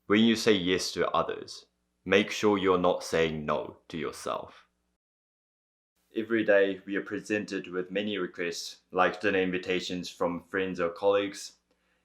When you say yes to others, make sure you're not saying no to yourself. Every day we are presented with many requests, like dinner invitations from friends or colleagues,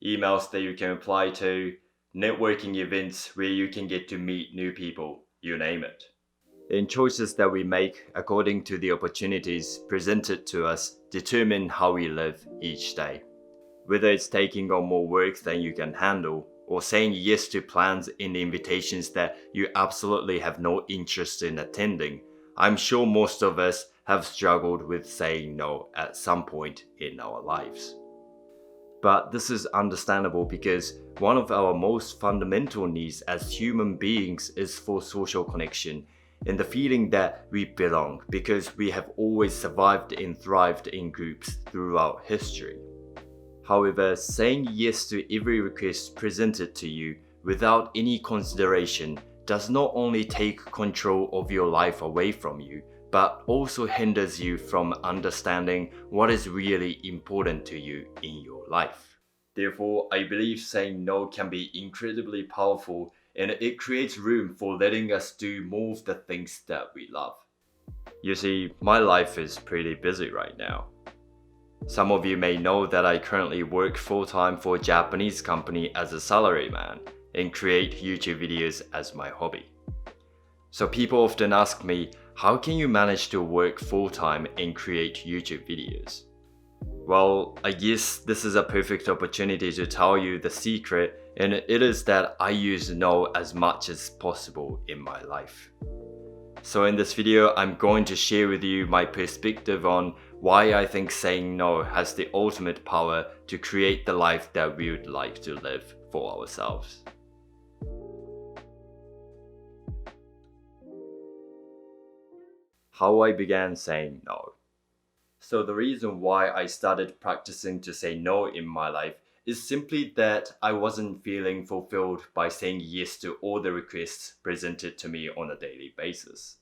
emails that you can reply to, networking events where you can get to meet new people, you name it. And choices that we make according to the opportunities presented to us determine how we live each day. Whether it's taking on more work than you can handle, or saying yes to plans and invitations that you absolutely have no interest in attending, I'm sure most of us have struggled with saying no at some point in our lives. But this is understandable because one of our most fundamental needs as human beings is for social connection and the feeling that we belong, because we have always survived and thrived in groups throughout history. However, saying yes to every request presented to you without any consideration does not only take control of your life away from you, but also hinders you from understanding what is really important to you in your life. Therefore, I believe saying no can be incredibly powerful, and it creates room for letting us do more of the things that we love. You see, my life is pretty busy right now. Some of you may know that I currently work full-time for a Japanese company as a salaryman and create YouTube videos as my hobby. So people often ask me, how can you manage to work full-time and create YouTube videos? Well, I guess this is a perfect opportunity to tell you the secret, and it is that I use no as much as possible in my life. So in this video, I'm going to share with you my perspective on why I think saying no has the ultimate power to create the life that we would like to live for ourselves. How I began saying no. So the reason why I started practicing to say no in my life is simply that I wasn't feeling fulfilled by saying yes to all the requests presented to me on a daily basis.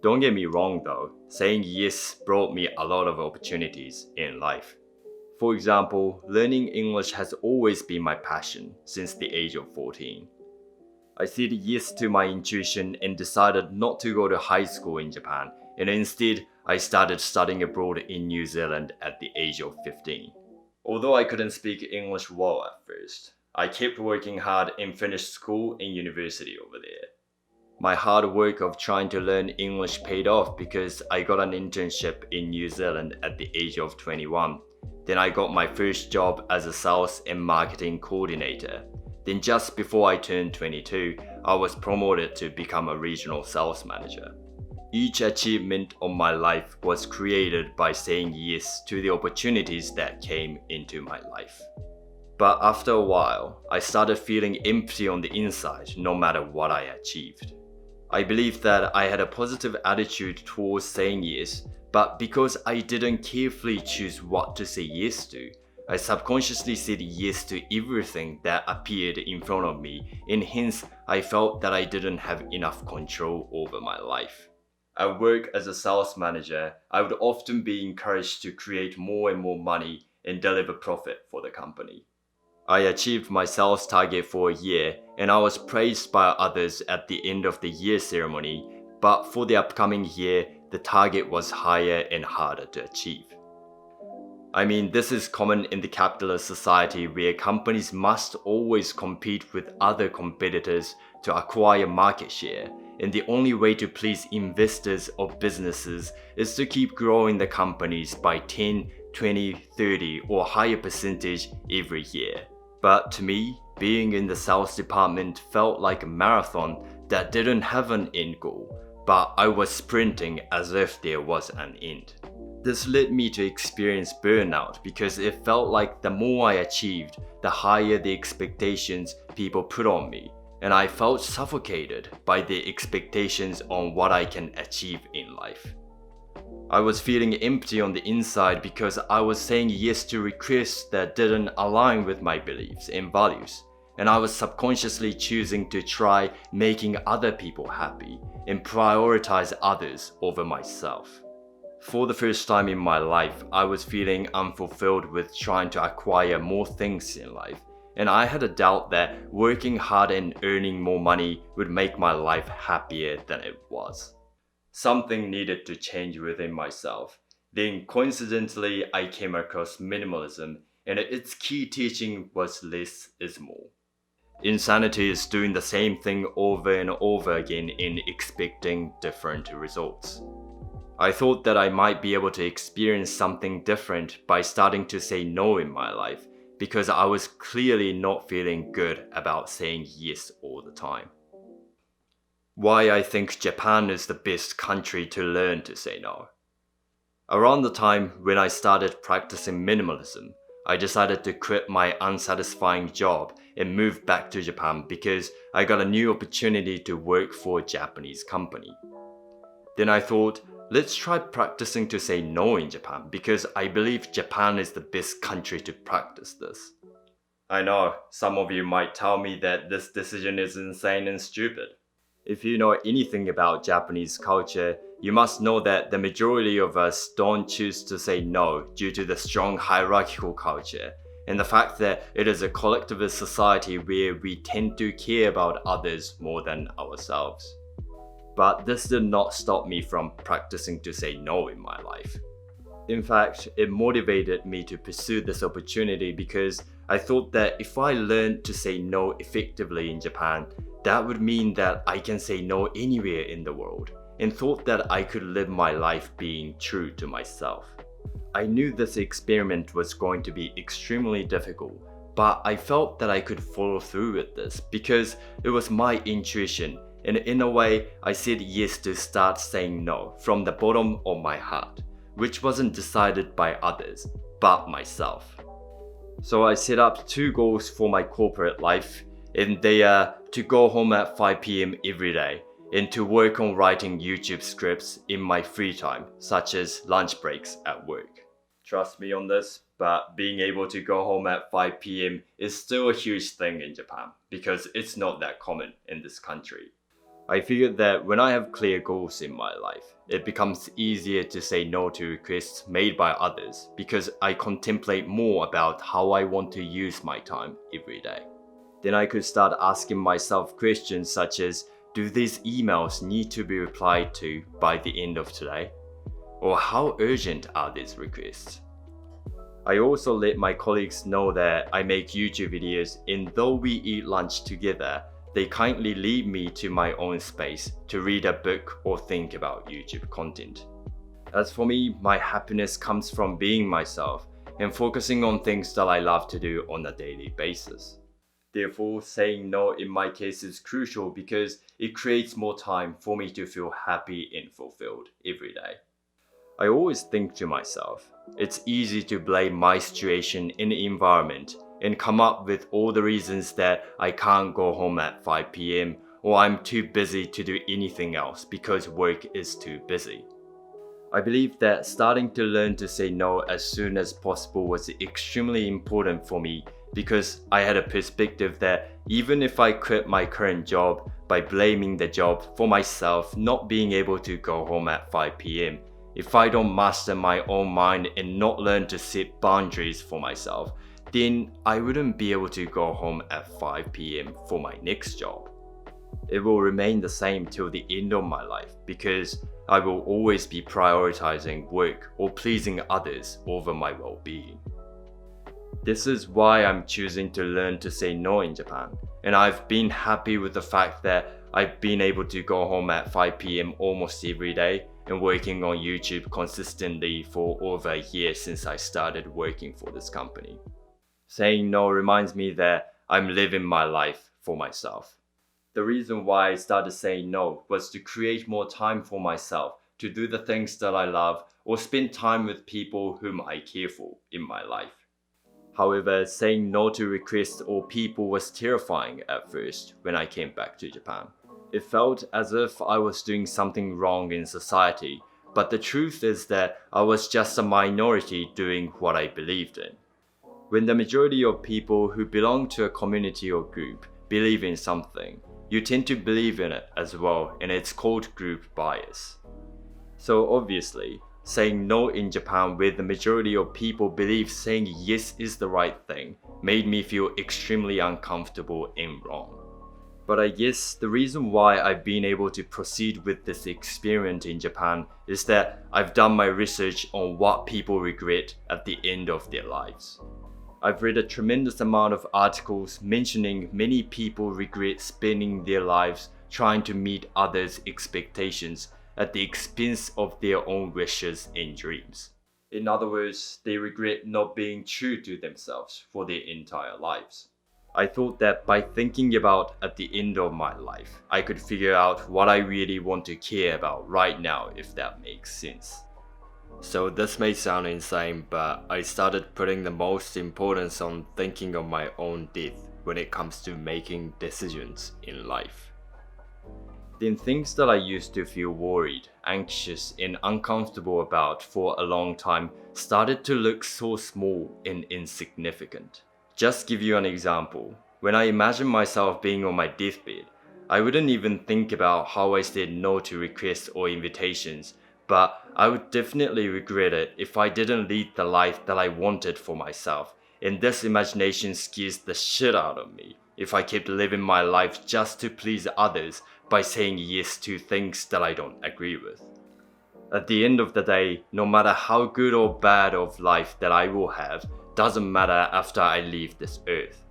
Don't get me wrong though, saying yes brought me a lot of opportunities in life. For example, learning English has always been my passion since the age of 14. I said yes to my intuition and decided not to go to high school in Japan, and instead I started studying abroad in New Zealand at the age of 15. Although I couldn't speak English well at first, I kept working hard and finished school and university over there. My hard work of trying to learn English paid off because I got an internship in New Zealand at the age of 21. Then I got my first job as a sales and marketing coordinator. Then just before I turned 22, I was promoted to become a regional sales manager. Each achievement of my life was created by saying yes to the opportunities that came into my life. But after a while, I started feeling empty on the inside no matter what I achieved. I believe that I had a positive attitude towards saying yes, but because I didn't carefully choose what to say yes to, I subconsciously said yes to everything that appeared in front of me, and hence I felt that I didn't have enough control over my life. At work as a sales manager, I would often be encouraged to create more and more money and deliver profit for the company. I achieved my sales target for a year, and I was praised by others at the end of the year ceremony, but for the upcoming year, the target was higher and harder to achieve. I mean, this is common in the capitalist society where companies must always compete with other competitors to acquire market share, and the only way to please investors or businesses is to keep growing the companies by 10, 20, 30 or higher percentage every year. But to me, being in the sales department felt like a marathon that didn't have an end goal, but I was sprinting as if there was an end. This led me to experience burnout because it felt like the more I achieved, the higher the expectations people put on me, and I felt suffocated by the expectations on what I can achieve in life. I was feeling empty on the inside because I was saying yes to requests that didn't align with my beliefs and values, and I was subconsciously choosing to try making other people happy and prioritize others over myself. For the first time in my life, I was feeling unfulfilled with trying to acquire more things in life, and I had a doubt that working hard and earning more money would make my life happier than it was. Something needed to change within myself. Then coincidentally, I came across minimalism, and its key teaching was less is more. Insanity is doing the same thing over and over again and expecting different results. I thought that I might be able to experience something different by starting to say no in my life, because I was clearly not feeling good about saying yes all the time. Why I think Japan is the best country to learn to say no. Around the time when I started practicing minimalism, I decided to quit my unsatisfying job and move back to Japan because I got a new opportunity to work for a Japanese company. Then I thought, let's try practicing to say no in Japan because I believe Japan is the best country to practice this. I know, some of you might tell me that this decision is insane and stupid. If you know anything about Japanese culture, you must know that the majority of us don't choose to say no due to the strong hierarchical culture and the fact that it is a collectivist society where we tend to care about others more than ourselves. But this did not stop me from practicing to say no in my life. In fact, it motivated me to pursue this opportunity because I thought that if I learned to say no effectively in Japan, that would mean that I can say no anywhere in the world, and thought that I could live my life being true to myself. I knew this experiment was going to be extremely difficult, but I felt that I could follow through with this because it was my intuition, and in a way, I said yes to start saying no from the bottom of my heart, which wasn't decided by others, but myself. So I set up 2 goals for my corporate life, and they are to go home at 5 p.m. every day and to work on writing YouTube scripts in my free time, such as lunch breaks at work. Trust me on this, but being able to go home at 5 p.m. is still a huge thing in Japan because it's not that common in this country. I figured that when I have clear goals in my life, it becomes easier to say no to requests made by others because I contemplate more about how I want to use my time every day. Then I could start asking myself questions such as, do these emails need to be replied to by the end of today? Or how urgent are these requests? I also let my colleagues know that I make YouTube videos, and though we eat lunch together, they kindly leave me to my own space to read a book or think about YouTube content. As for me, my happiness comes from being myself and focusing on things that I love to do on a daily basis. Therefore, saying no in my case is crucial because it creates more time for me to feel happy and fulfilled every day. I always think to myself, it's easy to blame my situation and environment and come up with all the reasons that I can't go home at 5 p.m. or I'm too busy to do anything else because work is too busy. I believe that starting to learn to say no as soon as possible was extremely important for me because I had a perspective that even if I quit my current job by blaming the job for myself not being able to go home at 5 p.m., if I don't master my own mind and not learn to set boundaries for myself, then I wouldn't be able to go home at 5 p.m. for my next job. It will remain the same till the end of my life because I will always be prioritizing work or pleasing others over my well-being. This is why I'm choosing to learn to say no in Japan, and I've been happy with the fact that I've been able to go home at 5 p.m. almost every day and working on YouTube consistently for over a year since I started working for this company. Saying no reminds me that I'm living my life for myself. The reason why I started saying no was to create more time for myself, to do the things that I love, or spend time with people whom I care for in my life. However, saying no to requests or people was terrifying at first when I came back to Japan. It felt as if I was doing something wrong in society, but the truth is that I was just a minority doing what I believed in. When the majority of people who belong to a community or group believe in something, you tend to believe in it as well, and it's called group bias. So obviously, Saying no in Japan, where the majority of people believe saying yes is the right thing, made me feel extremely uncomfortable and wrong. But I guess the reason why I've been able to proceed with this experiment in Japan is that I've done my research on what people regret at the end of their lives. I've read a tremendous amount of articles mentioning many people regret spending their lives trying to meet others' expectations at the expense of their own wishes and dreams. In other words, they regret not being true to themselves for their entire lives. I thought that by thinking about at the end of my life, I could figure out what I really want to care about right now, if that makes sense. So this may sound insane, but I started putting the most importance on thinking of my own death when it comes to making decisions in life. Then things that I used to feel worried, anxious, and uncomfortable about for a long time started to look so small and insignificant. Just give you an example, when I imagine myself being on my deathbed, I wouldn't even think about how I said no to requests or invitations, but I would definitely regret it if I didn't lead the life that I wanted for myself, and this imagination scares the shit out of me if I kept living my life just to please others by saying yes to things that I don't agree with. At the end of the day, no matter how good or bad of life that I will have, doesn't matter after I leave this earth.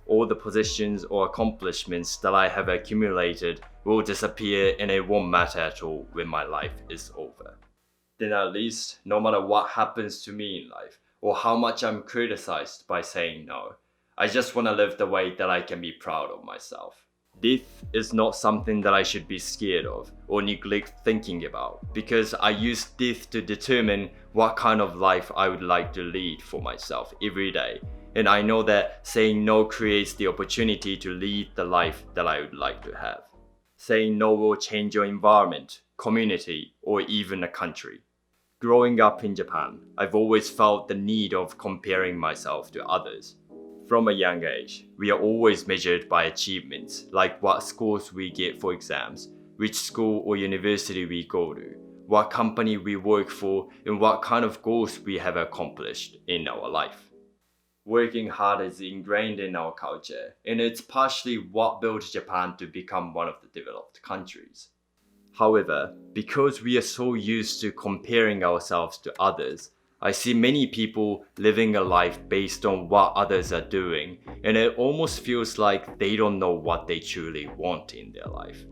All the possessions or accomplishments that I have accumulated will disappear, and it won't matter at all when my life is over. Then at least, no matter what happens to me in life, or how much I'm criticized by saying no, I just want to live the way that I can be proud of myself. Death is not something that I should be scared of or neglect thinking about, because I use death to determine what kind of life I would like to lead for myself every day, and I know that saying no creates the opportunity to lead the life that I would like to have. Saying no will change your environment, community, or even a country. Growing up in Japan, I've always felt the need of comparing myself to others. From a young age, we are always measured by achievements, like what scores we get for exams, which school or university we go to, what company we work for, and what kind of goals we have accomplished in our life. Working hard is ingrained in our culture, and it's partially what built Japan to become one of the developed countries. However, because we are so used to comparing ourselves to others, I see many people living a life based on what others are doing, and it almost feels like they don't know what they truly want in their life.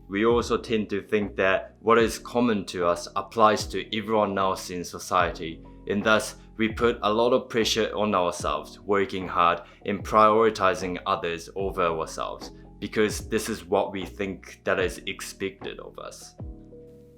We also tend to think that what is common to us applies to everyone else in society, and thus we put a lot of pressure on ourselves, working hard and prioritizing others over ourselves, because this is what we think that is expected of us.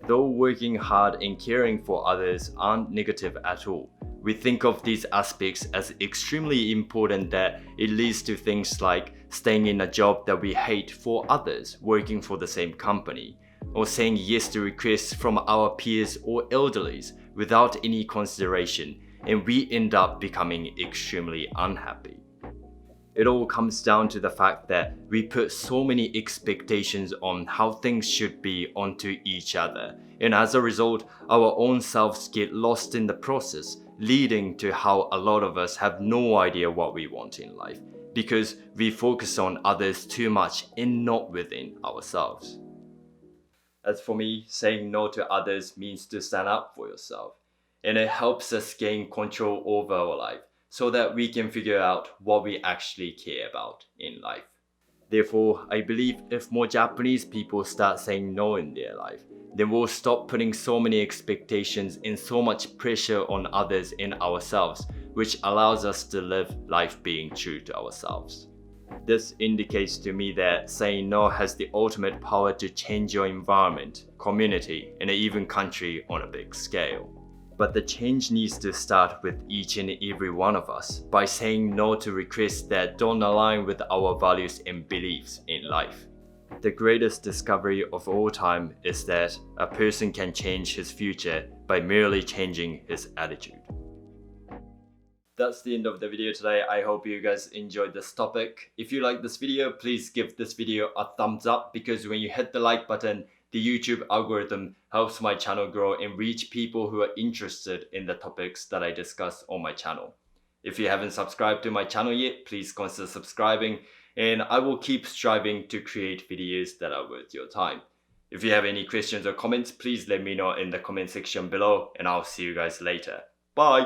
Though working hard and caring for others aren't negative at all, we think of these aspects as extremely important that it leads to things like staying in a job that we hate for others working for the same company, or saying yes to requests from our peers or elderlies without any consideration, and we end up becoming extremely unhappy. It all comes down to the fact that we put so many expectations on how things should be onto each other, and as a result, our own selves get lost in the process, leading to how a lot of us have no idea what we want in life, because we focus on others too much and not within ourselves. As for me, saying no to others means to stand up for yourself, and it helps us gain control over our life, so that we can figure out what we actually care about in life. Therefore, I believe if more Japanese people start saying no in their life, then we'll stop putting so many expectations and so much pressure on others and ourselves, which allows us to live life being true to ourselves. This indicates to me that saying no has the ultimate power to change your environment, community, and even country on a big scale. But the change needs to start with each and every one of us by saying no to requests that don't align with our values and beliefs in life. The greatest discovery of all time is that a person can change his future by merely changing his attitude. That's the end of the video today. I hope you guys enjoyed this topic. If you like this video, please give this video a thumbs up, because when you hit the like button, the YouTube algorithm helps my channel grow and reach people who are interested in the topics that I discuss on my channel. If you haven't subscribed to my channel yet, please consider subscribing, and I will keep striving to create videos that are worth your time. If you have any questions or comments, please let me know in the comment section below, and I'll see you guys later. Bye!